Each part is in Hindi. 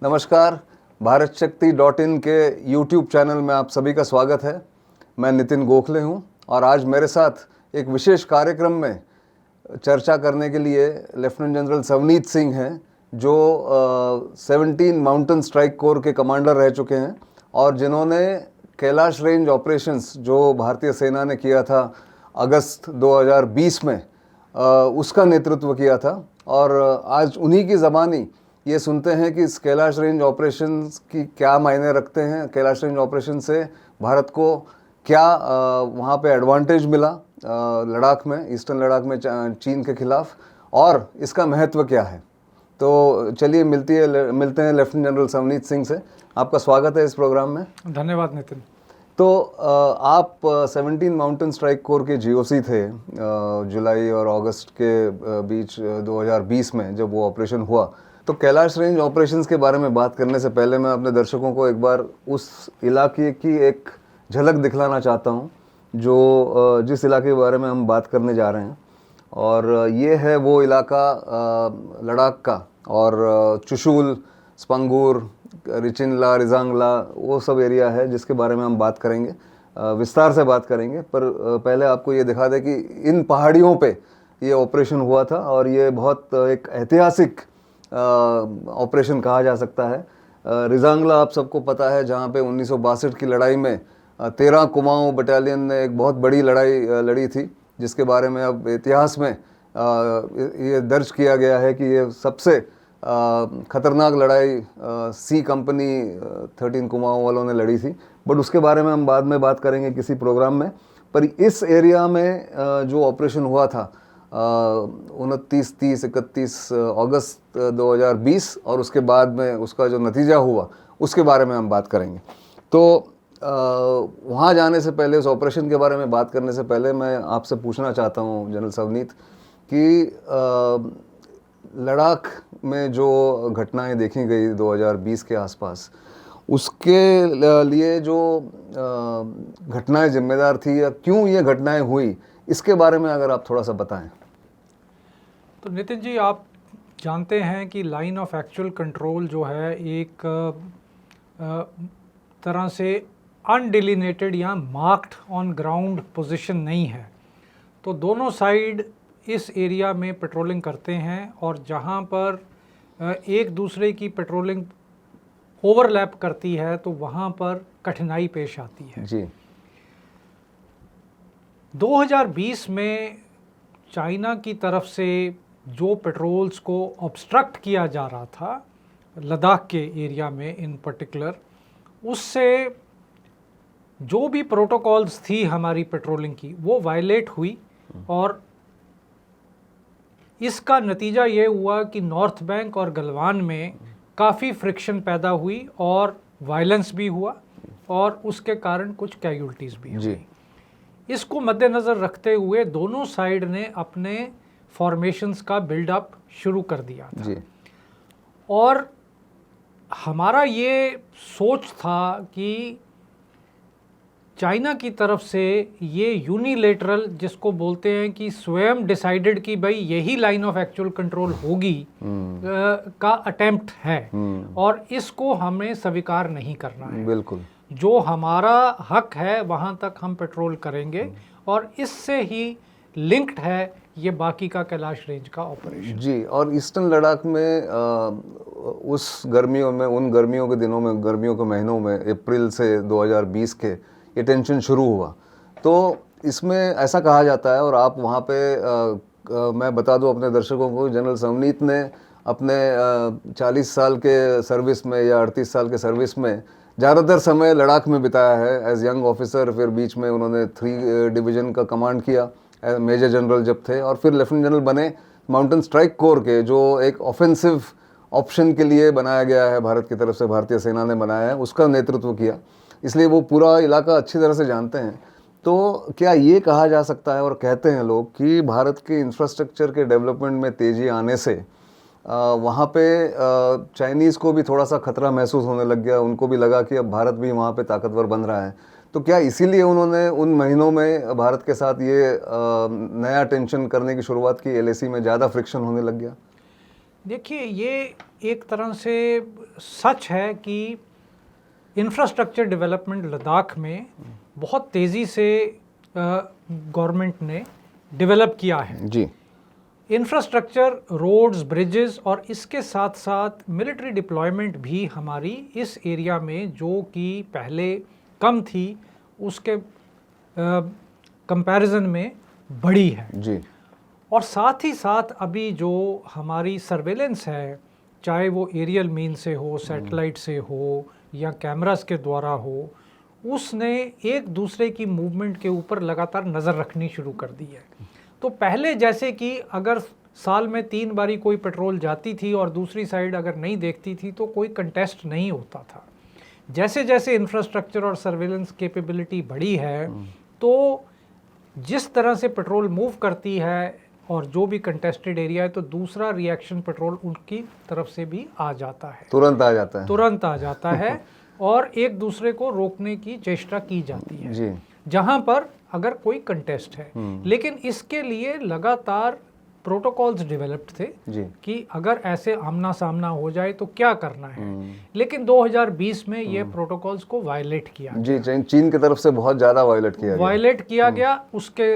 नमस्कार, भारत शक्ति .in के यूट्यूब चैनल में आप सभी का स्वागत है। मैं नितिन गोखले हूं और आज मेरे साथ एक विशेष कार्यक्रम में चर्चा करने के लिए लेफ्टिनेंट जनरल सवनीत सिंह हैं, जो 17 माउंटेन स्ट्राइक कोर के कमांडर रह चुके हैं और जिन्होंने कैलाश रेंज ऑपरेशंस जो भारतीय सेना ने किया था अगस्त 2020 में, उसका नेतृत्व किया था। और आज उन्हीं की ज़बानी ये सुनते हैं कि इस कैलाश रेंज ऑपरेशंस की क्या मायने रखते हैं, कैलाश रेंज ऑपरेशन से भारत को क्या वहाँ पे एडवांटेज मिला लद्दाख में, ईस्टर्न लद्दाख में चीन के खिलाफ, और इसका महत्व क्या है। तो चलिए मिलते हैं लेफ्टिनेंट जनरल सवनीत सिंह से। आपका स्वागत है इस प्रोग्राम में। धन्यवाद नितिन। तो आप 17 माउंटेन स्ट्राइक कोर के जीओसी थे जुलाई और अगस्त के बीच 2020 में जब वो ऑपरेशन हुआ। तो कैलाश रेंज ऑपरेशंस के बारे में बात करने से पहले मैं अपने दर्शकों को एक बार उस इलाके की एक झलक दिखलाना चाहता हूँ जो जिस इलाके के बारे में हम बात करने जा रहे हैं। और ये है वो इलाका लद्दाख का, और चुशूल, स्पंगूर, रिचिनला, रिजांगला, वो सब एरिया है जिसके बारे में हम बात करेंगे, विस्तार से बात करेंगे। पर पहले आपको ये दिखा दें कि इन पहाड़ियों पे ये ऑपरेशन हुआ था और ये बहुत एक ऐतिहासिक ऑपरेशन कहा जा सकता है। रिजांगला आप सबको पता है, जहाँ पे 1962 की लड़ाई में 13 कुमाऊं बटालियन ने एक बहुत बड़ी लड़ाई लड़ी थी, जिसके बारे में अब इतिहास में ये दर्ज किया गया है कि ये सबसे ख़तरनाक लड़ाई सी कंपनी 13 कुमाऊं वालों ने लड़ी थी। बट उसके बारे में हम बाद में बात करेंगे किसी प्रोग्राम में। पर इस एरिया में जो ऑपरेशन हुआ था 29, 30, 31 अगस्त 2020, और उसके बाद में उसका जो नतीजा हुआ उसके बारे में हम बात करेंगे। तो वहाँ जाने से पहले, उस ऑपरेशन के बारे में बात करने से पहले, मैं आपसे पूछना चाहता हूँ जनरल सवनीत कि लद्दाख में जो घटनाएं देखी गई 2020 के आसपास, उसके लिए जो घटनाएं जिम्मेदार थी या क्यों ये घटनाएं हुई, इसके बारे में अगर आप थोड़ा सा बताएं। तो नितिन जी, आप जानते हैं कि लाइन ऑफ एक्चुअल कंट्रोल जो है एक तरह से अनडिलिनेटेड या मार्क्ड ऑन ग्राउंड पोजीशन नहीं है। तो दोनों साइड इस एरिया में पेट्रोलिंग करते हैं और जहां पर एक दूसरे की पेट्रोलिंग ओवरलैप करती है तो वहां पर कठिनाई पेश आती है जी। 2020 में चाइना की तरफ से जो पेट्रोल्स को ऑब्स्ट्रक्ट किया जा रहा था लद्दाख के एरिया में इन पर्टिकुलर, उससे जो भी प्रोटोकॉल्स थी हमारी पेट्रोलिंग की वो वायलेट हुई और इसका नतीजा ये हुआ कि नॉर्थ बैंक और गलवान में काफ़ी फ्रिक्शन पैदा हुई और वायलेंस भी हुआ और उसके कारण कुछ कैजुअल्टीज़ भी हुई। इसको मद्देनज़र रखते हुए दोनों साइड ने अपने फॉर्मेशंस का बिल्डअप शुरू कर दिया था। और हमारा ये सोच था कि चाइना की तरफ से ये यूनिलेटरल, जिसको बोलते हैं कि स्वयं डिसाइडेड कि भाई यही लाइन ऑफ एक्चुअल कंट्रोल होगी, का अटेम्प्ट है और इसको हमें स्वीकार नहीं करना है। बिल्कुल, जो हमारा हक है वहाँ तक हम पेट्रोल करेंगे और इससे ही लिंक्ड है ये बाकी का कैलाश रेंज का ऑपरेशन। जी। और ईस्टर्न लद्दाख में उस गर्मियों में, उन गर्मियों के दिनों में, गर्मियों के महीनों में, अप्रैल से 2020 के ये टेंशन शुरू हुआ। तो इसमें ऐसा कहा जाता है, और आप वहाँ पे मैं बता दूं अपने दर्शकों को, जनरल सवनीत ने अपने 40 साल के सर्विस में या 38 साल के सर्विस में ज़्यादातर समय लद्दाख में बिताया है एज यंग ऑफिसर। फिर बीच में उन्होंने 3 डिवीज़न का कमांड किया मेजर जनरल जब थे, और फिर लेफ्टिनेंट जनरल बने माउंटेन स्ट्राइक कोर के, जो एक ऑफेंसिव ऑप्शन के लिए बनाया गया है, भारत की तरफ से भारतीय सेना ने बनाया है, उसका नेतृत्व किया। इसलिए वो पूरा इलाका अच्छी तरह से जानते हैं। तो क्या ये कहा जा सकता है, और कहते हैं लोग, कि भारत के इंफ्रास्ट्रक्चर के डेवलपमेंट में तेज़ी आने से वहाँ पे चाइनीज़ को भी थोड़ा सा खतरा महसूस होने लग गया, उनको भी लगा कि अब भारत भी वहाँ पे ताकतवर बन रहा है। तो क्या इसीलिए उन्होंने उन महीनों में भारत के साथ ये नया टेंशन करने की शुरुआत की, एलएसी में ज़्यादा फ्रिक्शन होने लग गया? देखिए, ये एक तरह से सच है कि इंफ्रास्ट्रक्चर डेवलपमेंट लद्दाख में बहुत तेज़ी से गवर्नमेंट ने डेवलप किया है जी। इंफ्रास्ट्रक्चर, रोड्स, ब्रिजेस, और इसके साथ साथ मिलिट्री डिप्लॉयमेंट भी हमारी इस एरिया में जो कि पहले कम थी उसके कंपैरिजन में बढ़ी है जी। और साथ ही साथ अभी जो हमारी सर्वेलेंस है, चाहे वो एरियल मीन से हो, सैटेलाइट से हो या कैमरास के द्वारा हो, उसने एक दूसरे की मूवमेंट के ऊपर लगातार नज़र रखनी शुरू कर दी है। तो पहले जैसे कि अगर साल में 3 बारी कोई पेट्रोल जाती थी और दूसरी साइड अगर नहीं देखती थी तो कोई कंटेस्ट नहीं होता था। जैसे जैसे इंफ्रास्ट्रक्चर और सर्वेलेंस कैपेबिलिटी बढ़ी है तो जिस तरह से पेट्रोल मूव करती है और जो भी कंटेस्टेड एरिया है तो दूसरा रिएक्शन पेट्रोल उनकी तरफ से भी आ जाता है, तुरंत आ जाता है। तुरंत आ जाता है और एक दूसरे को रोकने की चेष्टा की जाती है जी। जहां पर अगर कोई कंटेस्ट है। लेकिन इसके लिए लगातार प्रोटोकॉल्स डेवलप्ड थे जी। कि अगर ऐसे आमना सामना हो जाए तो क्या करना है। लेकिन 2020 में ये प्रोटोकॉल्स को वायलेट किया जी। चीन की तरफ से बहुत ज़्यादा वायलेट किया गया। उसके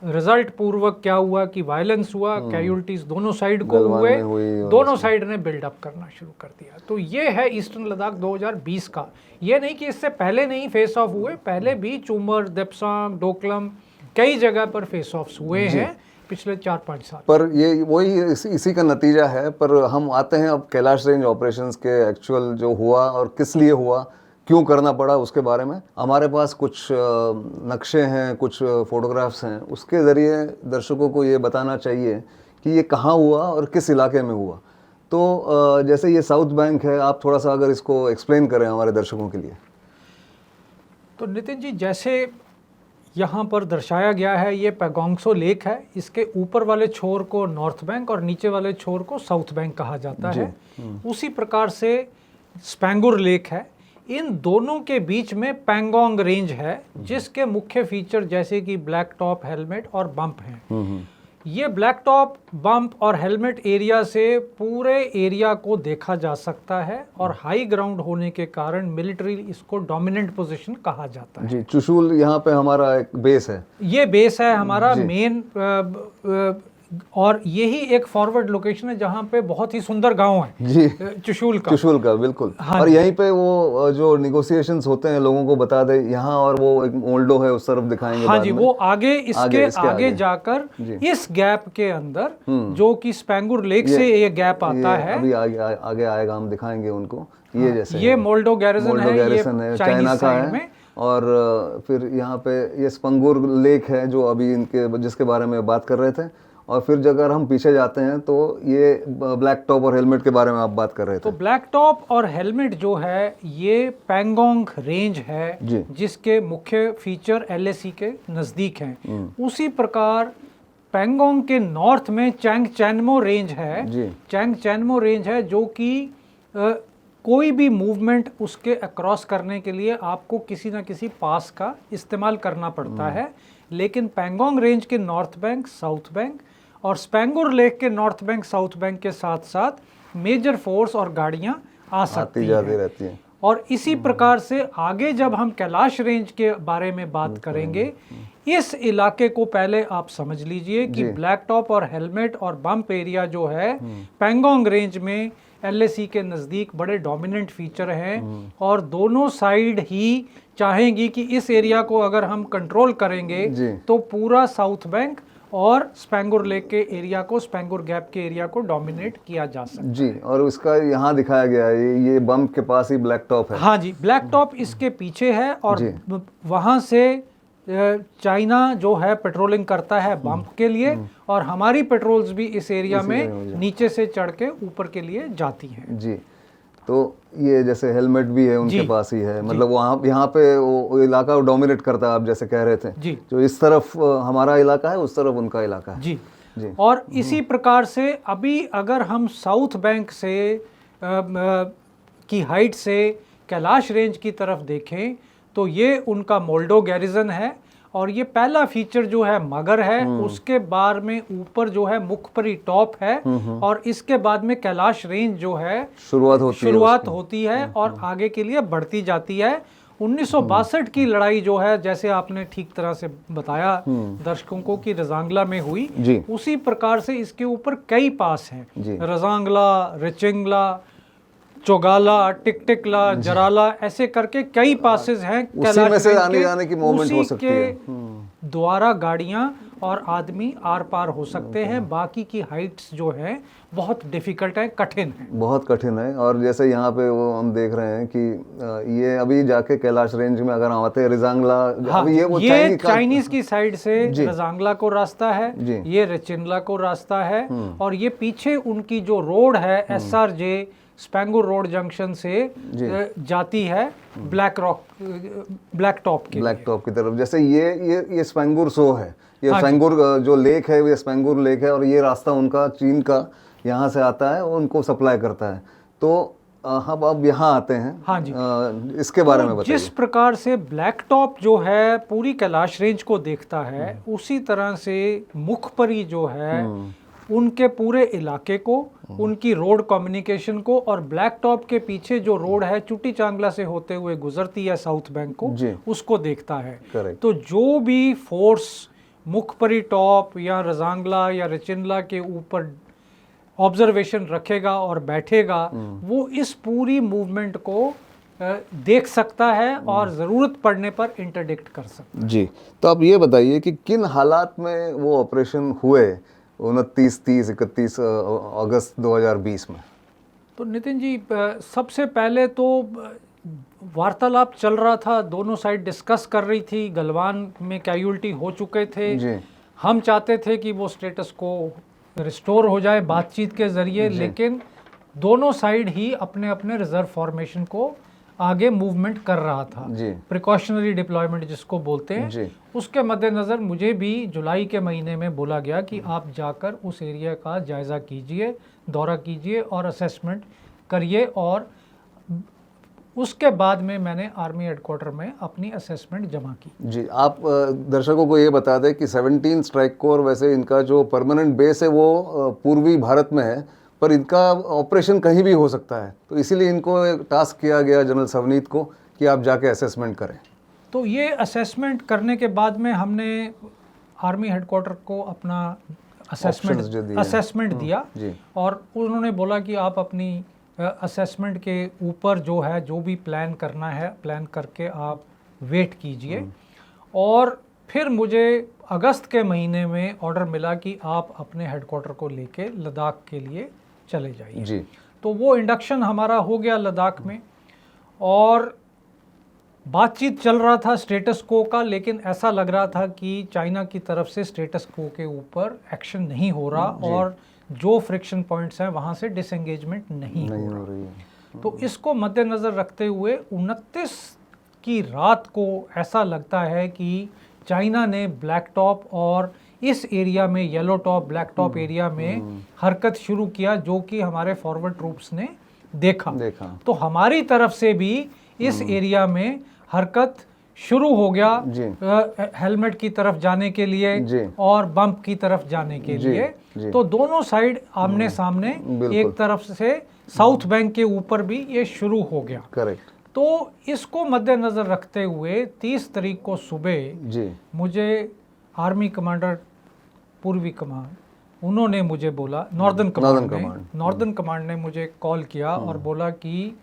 रिजल्ट पूर्वक क्या हुआ कि वायलेंस हुआ, कैजुअल्टीज दोनों साइड को हुए, दोनों साइड ने बिल्डअप करना शुरू कर दिया। तो ये है ईस्टर्न लद्दाख 2020 का। ये नहीं कि इससे पहले नहीं फेस ऑफ हुए, पहले भी चूमर, देप्सांग, डोकलम कई जगह पर फेस ऑफ्स हुए हैं पिछले 4-5 साल। पर ये वही इसी का नतीजा है। पर हम आते हैं अब कैलाश रेंज ऑपरेशंस के एक्चुअल जो हुआ और किस लिए हुआ, क्यों करना पड़ा, उसके बारे में हमारे पास कुछ नक्शे हैं, कुछ फोटोग्राफ्स हैं। उसके ज़रिए दर्शकों को ये बताना चाहिए कि ये कहाँ हुआ और किस इलाके में हुआ। तो जैसे ये साउथ बैंक है, आप थोड़ा सा अगर इसको एक्सप्लेन करें हमारे दर्शकों के लिए। तो नितिन जी, जैसे यहाँ पर दर्शाया गया है, ये पैगोंगसो लेक है। इसके ऊपर वाले छोर को नॉर्थ बैंक और नीचे वाले छोर को साउथ बैंक कहा जाता है। उसी प्रकार से स्पैंगुर लेक है। इन दोनों के बीच में पैंगोंग रेंज है जिसके मुख्य फीचर जैसे कि ब्लैक टॉप, हेलमेट और बम्प हैं। ये ब्लैक टॉप, बम्प और हेलमेट एरिया से पूरे एरिया को देखा जा सकता है और हाई ग्राउंड होने के कारण मिलिट्री इसको डोमिनेंट पोजीशन कहा जाता है। जी। चुशूल यहाँ पे हमारा एक बेस है। ये बेस है हमारा मेन, और यही एक फॉरवर्ड लोकेशन है जहाँ पे बहुत ही सुंदर गांव है जी, चुशूल का बिल्कुल। हाँ, और यहीं पे वो जो निगोशिएशंस होते हैं लोगों को बता दे यहाँ, और वो एक मोल्डो है उस तरफ दिखाएंगे। हाँ जी, वो आगे इसके आगे जाकर इस गैप के अंदर जो कि स्पैंगुर लेक से ये गैप आता है, अभी आगे आएगा, हम दिखाएंगे उनको। ये जैसे ये मोल्डो गैरिसन है, चाइना का है। और फिर यहाँ पे ये स्पैंगुर लेक है जो अभी इनके जिसके बारे में बात कर रहे थे। और फिर अगर हम पीछे जाते हैं तो ये ब्लैक टॉप और हेलमेट के बारे में आप बात कर रहे थे। तो ब्लैक टॉप और हेलमेट जो है ये पैंगोंग रेंज है जिसके मुख्य फीचर LAC के नज़दीक हैं। उसी प्रकार पैंगोंग के नॉर्थ में चैंगचैनमो रेंज है। चैंगचैनमो रेंज है जो कि कोई भी मूवमेंट उसके अक्रॉस करने के लिए आपको किसी ना किसी पास का इस्तेमाल करना पड़ता है। लेकिन पैंगोंग रेंज के नॉर्थ बैंक, साउथ बैंक और स्पैंगुर लेक के नॉर्थ बैंक, साउथ बैंक के साथ साथ मेजर फोर्स और गाड़ियां आ सकती रहती हैं। और इसी प्रकार से आगे जब हम कैलाश रेंज के बारे में बात करेंगे, इस इलाके को पहले आप समझ लीजिए कि ब्लैक टॉप और हेलमेट और बम्प एरिया जो है पैंगोंग रेंज में LAC के नज़दीक बड़े डोमिनेंट फीचर हैं और दोनों साइड ही चाहेंगी कि इस एरिया को अगर हम कंट्रोल करेंगे तो पूरा साउथ बैंक और स्पैंगुर लेक के एरिया को, स्पैंगुर गैप के एरिया को डोमिनेट किया जा सकता है। जी। और उसका यहाँ दिखाया गया है, ये बम्प के पास ही ब्लैक टॉप है। हाँ जी, ब्लैक टॉप इसके पीछे है और वहाँ से चाइना जो है पेट्रोलिंग करता है बम्प के लिए और हमारी पेट्रोल्स भी इस एरिया में नीचे से चढ़ के ऊपर के लिए जाती हैं। जी। तो ये जैसे हेलमेट भी है उनके पास ही है, मतलब वहाँ यहाँ पे वो इलाका डोमिनेट करता है, आप जैसे कह रहे थे। जो इस तरफ हमारा इलाका है, उस तरफ उनका इलाका है। जी। और इसी प्रकार से अभी अगर हम साउथ बैंक से की हाइट से कैलाश रेंज की तरफ देखें तो ये उनका मोल्डो गैरिसन है और ये पहला फीचर जो है मगर है, उसके बाद में ऊपर जो है मुखपरी टॉप है, और इसके बाद में कैलाश रेंज जो है शुरुआत होती है और आगे के लिए बढ़ती जाती है। 1962 की लड़ाई जो है, जैसे आपने ठीक तरह से बताया दर्शकों को कि रजांगला में हुई, उसी प्रकार से इसके ऊपर कई पास हैं, रजांगला, रेचिंगला, चौगाला, टिकटिकला, जराला, ऐसे करके कई पासेस हैं। उसी में से आने जाने की मूवमेंट हो सकती है, द्वारा गाड़ियां और आदमी आर पार हो सकते हैं। बाकी की हाइट्स जो है बहुत डिफिकल्ट है, कठिन है, बहुत कठिन है। और जैसे यहाँ पे वो हम देख रहे हैं कि ये अभी जाके कैलाश रेंज में अगर आते हैं रजांगला, हाँ, ये चाइनीज की साइड से रजांगला को रास्ता है, ये रेचिनला को रास्ता है, और ये पीछे उनकी जो रोड है SRJ स्पेंगुर रोड जंक्शन से जाती है ब्लैक टॉप की तरफ। जैसे ये स्पेंगुर सो है, ये स्पेंगुर जो लेक है, ये स्पेंगुर लेक है, और ये रास्ता उनका चीन का यहाँ से आता है, उनको सप्लाई करता है। तो हम अब यहाँ आते हैं। हाँ जी, इसके बारे में बताइए। जिस प्रकार से ब्लैक टॉप जो है पूरी कैलाश रेंज को देखता है, उसी तरह से मुखपरी जो है उनके पूरे इलाके को, उनकी रोड कम्युनिकेशन को, और ब्लैक टॉप के पीछे जो रोड है चुटी चांगला से होते हुए गुजरती है साउथ बैंक को, उसको देखता है। तो जो भी फोर्स मुखपरी टॉप या रजांगला या रेचिनला के ऊपर ऑब्जर्वेशन रखेगा और बैठेगा, वो इस पूरी मूवमेंट को देख सकता है और ज़रूरत पड़ने पर इंटरडिक्ट कर सकता है। जी, तो आप ये बताइए कि किन हालात में वो ऑपरेशन हुए 29, 30, 31 अगस्त 2020 में? तो नितिन जी, सबसे पहले तो वार्तालाप चल रहा था, दोनों साइड डिस्कस कर रही थी, गलवान में कैजुअल्टी हो चुके थे जी। हम चाहते थे कि वो स्टेटस को रिस्टोर हो जाए बातचीत के जरिए, लेकिन दोनों साइड ही अपने अपने रिजर्व फॉर्मेशन को आगे मूवमेंट कर रहा था, प्रिकॉशनरी डिप्लॉयमेंट जिसको बोलते हैं। उसके मद्देनज़र मुझे भी जुलाई के महीने में बोला गया कि आप जाकर उस एरिया का जायज़ा कीजिए, दौरा कीजिए और असेसमेंट करिए, और उसके बाद में मैंने आर्मी हेडक्वार्टर में अपनी असेसमेंट जमा की। जी, आप दर्शकों को ये बता दें कि 17 स्ट्राइक कोर, वैसे इनका जो परमानेंट बेस है वो पूर्वी भारत में है, पर इनका ऑपरेशन कहीं भी हो सकता है। तो इसीलिए इनको एक टास्क किया गया जनरल सवनीत को कि आप जाके असेसमेंट करें। तो ये असेसमेंट करने के बाद में हमने आर्मी हेडक्वार्टर को अपना असेसमेंट दिया, और उन्होंने बोला कि आप अपनी असेसमेंट के ऊपर जो है जो भी प्लान करना है प्लान करके आप वेट कीजिए। और फिर मुझे अगस्त के महीने में ऑर्डर मिला कि आप अपने हेडक्वार्टर को लेके लद्दाख के लिए चले जाइए। तो वो इंडक्शन हमारा हो गया लद्दाख में, और बातचीत चल रहा था स्टेटस को का, लेकिन ऐसा लग रहा था कि चाइना की तरफ से स्टेटस को के ऊपर एक्शन नहीं हो रहा, और जो फ्रिक्शन पॉइंट्स हैं वहाँ से डिसएंगेजमेंट नहीं हो रही है। तो इसको मद्देनज़र रखते हुए 29 की रात को ऐसा लगता है कि चाइना ने ब्लैक टॉप और इस एरिया में yellow top black top area में हरकत शुरू किया, जो कि हमारे फॉरवर्ड ट्रूप्स ने देखा। तो हमारी तरफ से भी इस एरिया में हरकत शुरू हो गया, हेलमेट की तरफ जाने के लिए और बम्प की तरफ जाने के लिए। तो दोनों साइड आमने सामने, एक तरफ से साउथ बैंक के ऊपर भी ये शुरू हो गया। करेक्ट। तो इसको मद्देनजर रखते हुए 30 तारीख को सुबह मुझे आर्मी कमांडर पूर्वी कमान, उन्होंने मुझे बोला, नॉर्दर्न कमांड ने मुझे कॉल किया और बोला कि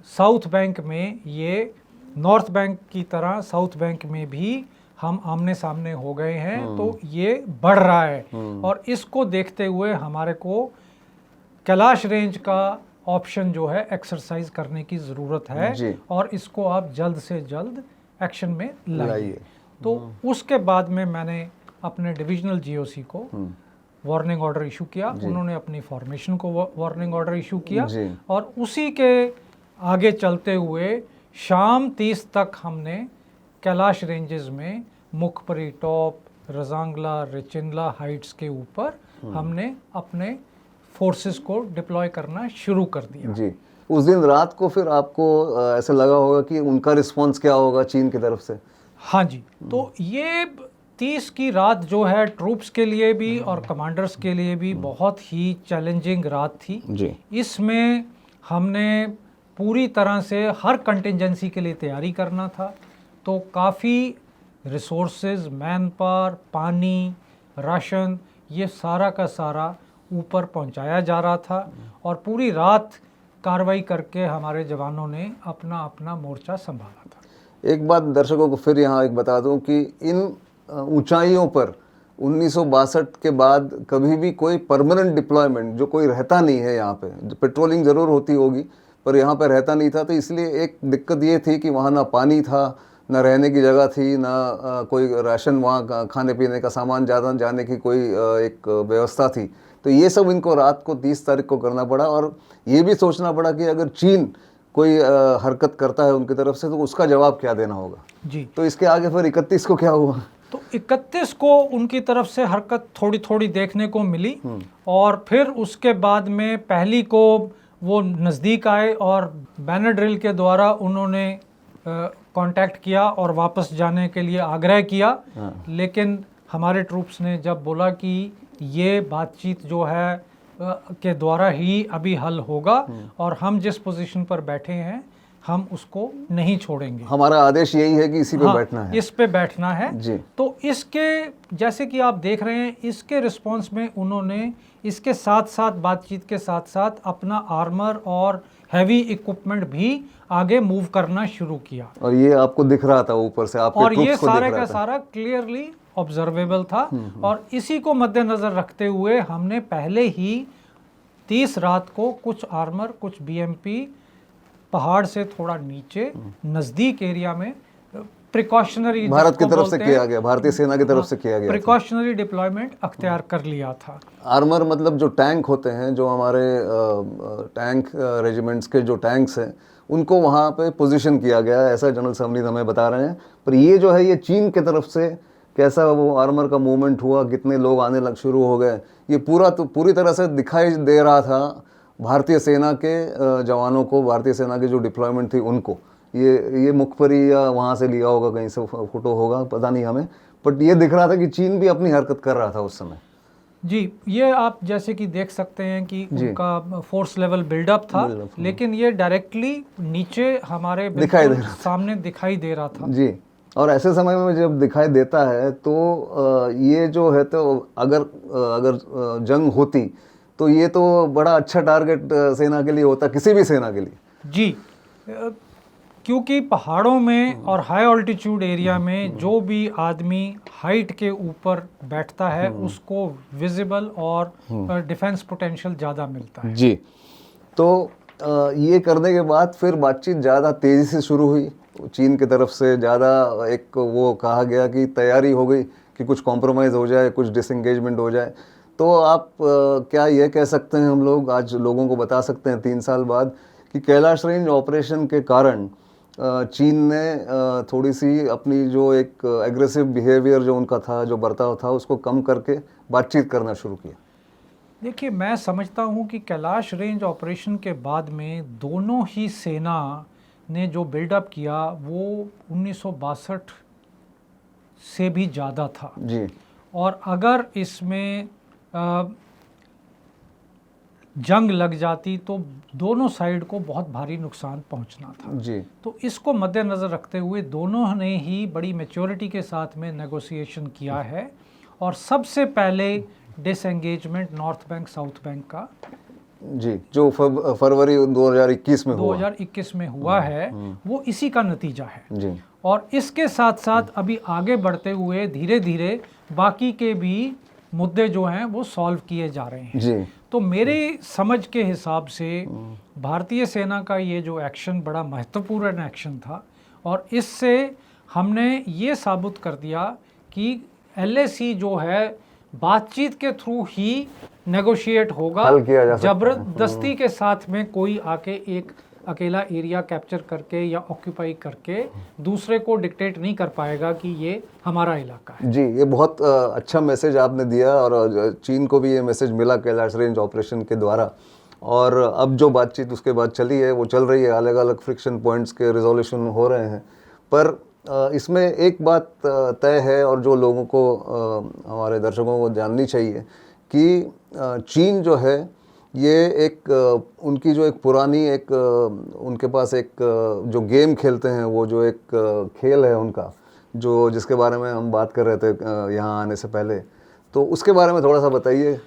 साउथ बैंक में, ये नॉर्थ बैंक की तरह साउथ बैंक में भी हम आमने सामने हो गए हैं, तो ये बढ़ रहा है, और इसको देखते हुए हमारे को कैलाश रेंज का ऑप्शन जो है एक्सरसाइज करने की ज़रूरत है, और इसको आप जल्द से जल्द एक्शन में लाइए। तो उसके बाद में मैंने अपने डिविजनल जीओसी को वार्निंग ऑर्डर इशू किया, उन्होंने अपनी फॉर्मेशन को वार्निंग ऑर्डर इशू किया, और उसी के आगे चलते हुए शाम 30 तक हमने कैलाश रेंजेस में मुखपरी टॉप, रजांगला, रेचिनला हाइट्स के ऊपर हमने अपने फोर्सेस को डिप्लॉय करना शुरू कर दिया। जी, उस दिन रात को फिर आपको ऐसा लगा होगा कि उनका रिस्पांस क्या होगा चीन की तरफ से? हाँ जी, तो ये 30 की रात जो है ट्रूप्स के लिए भी और कमांडर्स के लिए भी बहुत ही चैलेंजिंग रात थी जी। इसमें हमने पूरी तरह से हर कंटिजेंसी के लिए तैयारी करना था, तो काफ़ी रिसोर्सेज, मैन पावर, पानी, राशन, ये सारा का सारा ऊपर पहुंचाया जा रहा था और पूरी रात कार्रवाई करके हमारे जवानों ने अपना अपना मोर्चा संभाला था। एक बात दर्शकों को फिर यहाँ एक बता दूं कि इन ऊंचाइयों पर 1962 के बाद कभी भी कोई परमानेंट डिप्लॉयमेंट जो कोई रहता नहीं है यहाँ पे, पेट्रोलिंग ज़रूर होती होगी पर यहाँ पे रहता नहीं था। तो इसलिए एक दिक्कत ये थी कि वहाँ ना पानी था, ना रहने की जगह थी, ना कोई राशन, वहाँ खाने पीने का सामान ज़्यादा जाने की कोई एक व्यवस्था थी। तो ये सब इनको रात को 30 तारीख को करना पड़ा और ये भी सोचना पड़ा कि अगर चीन कोई हरकत करता है उनकी तरफ से तो उसका जवाब क्या देना होगा जी। तो इसके आगे फिर 31 को क्या हुआ? तो 31 को उनकी तरफ से हरकत थोड़ी थोड़ी देखने को मिली और फिर उसके बाद में पहली को वो नज़दीक आए और बैनर ड्रिल के द्वारा उन्होंने कांटेक्ट किया और वापस जाने के लिए आग्रह किया। लेकिन हमारे ट्रूप्स ने जब बोला कि ये बातचीत जो है के द्वारा ही अभी हल होगा और हम जिस पोजीशन पर बैठे हैं हम उसको नहीं छोड़ेंगे, हमारा आदेश यही है कि इसी पे बैठना है, इस पे बैठना है जी। तो इसके जैसे कि आप देख रहे हैं इसके रिस्पांस में उन्होंने इसके साथ साथ बातचीत के साथ साथ अपना आर्मर और हैवी इक्विपमेंट भी आगे मूव करना शुरू किया और ये आपको दिख रहा था ऊपर से, आपके और ये ट्रूप्स को दिख सारे रहा का था। सारा क्लियरली ऑब्जर्वेबल था। और इसी को मद्देनजर रखते हुए हमने पहले ही 30 रात को कुछ आर्मर, कुछ बीएमपी पहाड़ से थोड़ा नीचे नज़दीक एरिया में प्रिकॉशनरी, भारत की तरफ से किया गया, भारतीय सेना की तरफ से किया गया, प्रिकॉशनरी डिप्लॉयमेंट अख्तियार कर लिया था। आर्मर मतलब जो टैंक होते हैं, जो हमारे टैंक रेजिमेंट्स के जो टैंक्स हैं उनको वहाँ पे पोजीशन किया गया है, ऐसा जनरल समरीत हमें बता रहे हैं। पर ये जो है ये चीन की तरफ से कैसा वो आर्मर का मूवमेंट हुआ, कितने लोग आने लग शुरू हो गए, ये पूरी तरह से दिखाई दे रहा था भारतीय सेना के जवानों को, भारतीय सेना की जो डिप्लॉयमेंट थी उनको। ये मुखबरी या वहाँ से लिया होगा, कहीं से फोटो होगा, पता नहीं हमें, बट ये दिख रहा था कि चीन भी अपनी हरकत कर रहा था उस समय। जी, ये आप जैसे कि देख सकते हैं कि उनका फोर्स लेवल बिल्डअप था, लेकिन ये डायरेक्टली नीचे हमारे सामने दिखाई दे रहा था। जी, और ऐसे समय में जब दिखाई देता है तो ये जो है तो अगर जंग होती तो ये तो बड़ा अच्छा टारगेट सेना के लिए होता, किसी भी सेना के लिए। जी, क्योंकि पहाड़ों में और हाई ऑल्टीट्यूड एरिया में जो भी आदमी हाइट के ऊपर बैठता है उसको विजिबल और डिफेंस पोटेंशियल ज़्यादा मिलता है। जी, तो ये करने के बाद फिर बातचीत ज़्यादा तेज़ी से शुरू हुई, चीन की तरफ से ज़्यादा एक वो कहा गया कि तैयारी हो गई कि कुछ कॉम्प्रोमाइज़ हो जाए, कुछ डिसएंगेजमेंट हो जाए। तो आप क्या ये कह सकते हैं, हम लोग आज लोगों को बता सकते हैं 3 साल बाद कि कैलाश रेंज ऑपरेशन के कारण चीन ने थोड़ी सी अपनी जो एक एग्रेसिव बिहेवियर जो उनका था, जो बर्ताव था, उसको कम करके बातचीत करना शुरू किया? देखिए, मैं समझता हूँ कि कैलाश रेंज ऑपरेशन के बाद में दोनों ही सेना ने जो बिल्डअप किया वो 1962 से भी ज़्यादा था जी। और अगर इसमें जंग लग जाती तो दोनों साइड को बहुत भारी नुकसान पहुंचना था। जी। तो इसको मद्देनज़र रखते हुए दोनों ने ही बड़ी मैच्योरिटी के साथ में नेगोशिएशन किया है और सबसे पहले disengagement north bank south bank का, जी, जो फरवरी 2021 में 2021 में हुआ है, वो इसी का नतीजा है। जी। और इसके साथ साथ अभी आगे बढ़ते हुए धीरे धीरे बाकी के भी मुद्दे जो हैं वो सॉल्व किए जा रहे हैं। जी। तो मेरे समझ के हिसाब से भारतीय सेना का ये जो एक्शन बड़ा महत्वपूर्ण एक्शन था और इससे हमने ये साबित कर दिया कि LAC जो है बातचीत के थ्रू ही नेगोशिएट होगा, हल किया जा सकता है। जबरदस्ती के साथ में कोई आके एक अकेला एरिया कैप्चर करके या ऑक्यूपाई करके दूसरे को डिक्टेट नहीं कर पाएगा कि ये हमारा इलाका है। जी, ये बहुत अच्छा मैसेज आपने दिया और चीन को भी ये मैसेज मिला कैलाश रेंज ऑपरेशन के द्वारा। और अब जो बातचीत उसके बाद चली है वो चल रही है, अलग अलग फ्रिक्शन पॉइंट्स के रिजोल्यूशन हो रहे हैं। पर इसमें एक बात तय है और जो लोगों को हमारे दर्शकों को जाननी चाहिए कि चीन जो है ये एक उनकी जो एक पुरानी एक उनके पास एक जो गेम खेलते हैं, वो जो एक खेल है उनका, जो जिसके बारे में हम बात कर रहे थे यहाँ आने से पहले, तो उसके बारे में थोड़ा सा बताइए।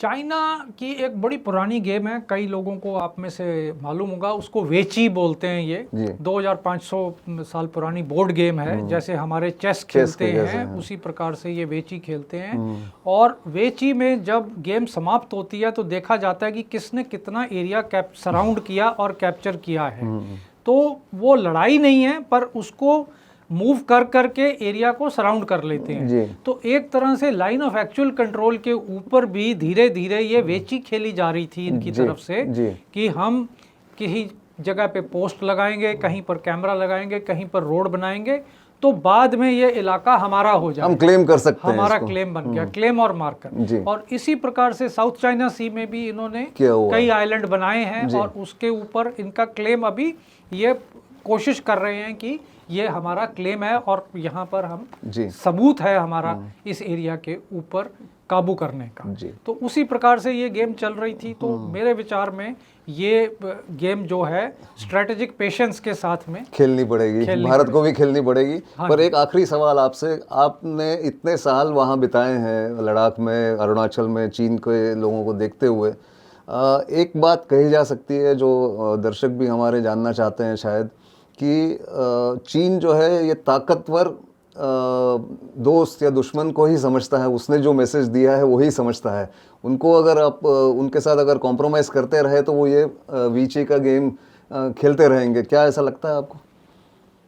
चाइना की एक बड़ी पुरानी गेम है, कई लोगों को आप में से मालूम होगा, उसको वेची बोलते हैं। ये 2500 साल पुरानी बोर्ड गेम है। जैसे हमारे चेस खेलते हैं उसी प्रकार से ये वेची खेलते हैं। और वेची में जब गेम समाप्त होती है तो देखा जाता है कि किसने कितना एरिया सराउंड किया और कैप्चर किया है। तो वो लड़ाई नहीं है, पर उसको मूव कर करके एरिया को सराउंड कर लेते हैं। तो एक तरह से लाइन ऑफ एक्चुअल कंट्रोल के ऊपर भी धीरे धीरे ये वेची खेली जा रही थी इनकी तरफ से कि हम किसी जगह पे पोस्ट लगाएंगे, कहीं पर कैमरा लगाएंगे, कहीं पर रोड बनाएंगे, तो बाद में ये इलाका हमारा हो जाए, हम क्लेम कर सकते हैं, हमारा क्लेम बन गया, क्लेम और मार्कर। और इसी प्रकार से साउथ चाइना सी में भी इन्होंने कई आइलैंड बनाए हैं और उसके ऊपर इनका क्लेम अभी ये कोशिश कर रहे हैं कि ये हमारा क्लेम है और यहाँ पर हम सबूत है हमारा इस एरिया के ऊपर काबू करने का। तो उसी प्रकार से ये गेम चल रही थी। तो मेरे विचार में ये गेम जो है स्ट्रेटेजिक पेशेंस के साथ में खेलनी पड़ेगी, भारत को भी खेलनी पड़ेगी। पर एक आखिरी सवाल आपसे, आपने इतने साल वहाँ बिताए हैं, लद्दाख में, अरुणाचल में, चीन के लोगों को देखते हुए, एक बात कही जा सकती है जो दर्शक भी हमारे जानना चाहते हैं शायद, कि चीन जो है ये ताकतवर दोस्त या दुश्मन को ही समझता है, उसने जो मैसेज दिया है वही समझता है। उनको अगर आप उनके साथ अगर कॉम्प्रोमाइज़ करते रहे तो वो ये वीची का गेम खेलते रहेंगे। क्या ऐसा लगता है आपको?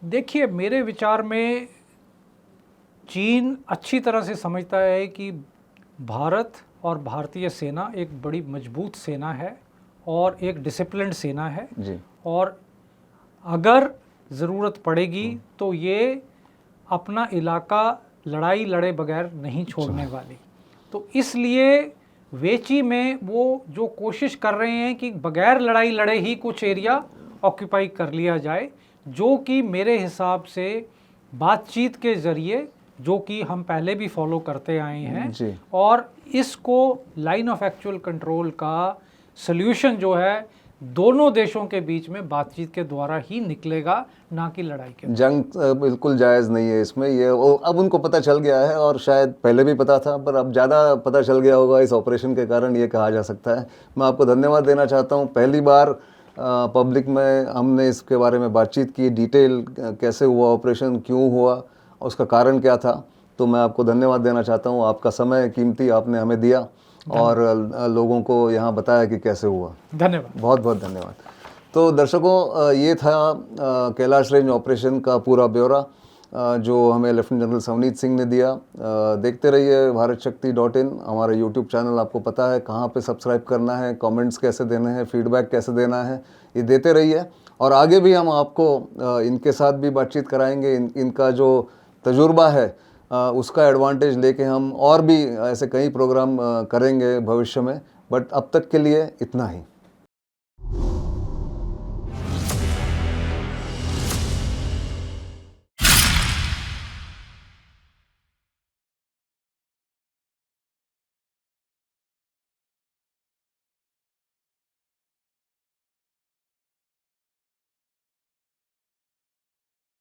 देखिए, मेरे विचार में चीन अच्छी तरह से समझता है कि भारत और भारतीय सेना एक बड़ी मजबूत सेना है और एक डिसिप्लिन्ड सेना है और अगर ज़रूरत पड़ेगी तो ये अपना इलाका लड़ाई लड़े बगैर नहीं छोड़ने वाली। तो इसलिए वेची में वो जो कोशिश कर रहे हैं कि बगैर लड़ाई लड़े ही कुछ एरिया ऑक्यूपाई कर लिया जाए, जो कि मेरे हिसाब से बातचीत के ज़रिए, जो कि हम पहले भी फॉलो करते आए हैं, और इसको लाइन ऑफ एक्चुअल कंट्रोल का सल्यूशन जो है दोनों देशों के बीच में बातचीत के द्वारा ही निकलेगा, ना कि लड़ाई के। जंग बिल्कुल जायज़ नहीं है इसमें, ये अब उनको पता चल गया है और शायद पहले भी पता था, पर अब ज़्यादा पता चल गया होगा इस ऑपरेशन के कारण, ये कहा जा सकता है। मैं आपको धन्यवाद देना चाहता हूँ। पहली बार पब्लिक में हमने इसके बारे में बातचीत की, डिटेल कैसे हुआ ऑपरेशन, क्यों हुआ, उसका कारण क्या था। तो मैं आपको धन्यवाद देना चाहता हूँ। आपका समय कीमती आपने हमें दिया और लोगों को यहाँ बताया कि कैसे हुआ। धन्यवाद, बहुत बहुत धन्यवाद। तो दर्शकों, ये था कैलाश रेंज ऑपरेशन का पूरा ब्यौरा जो हमें लेफ्टिनेंट जनरल सवनीत सिंह ने दिया। देखते रहिए भारतशक्ति.in, हमारा यूट्यूब चैनल आपको पता है कहाँ पे सब्सक्राइब करना है, कमेंट्स कैसे देने हैं, फीडबैक कैसे देना है, ये देते रहिए। और आगे भी हम आपको इनके साथ भी बातचीत कराएंगे। इनका जो तजुर्बा है उसका एडवांटेज लेके हम और भी ऐसे कई प्रोग्राम करेंगे भविष्य में। बट अब तक के लिए इतना ही।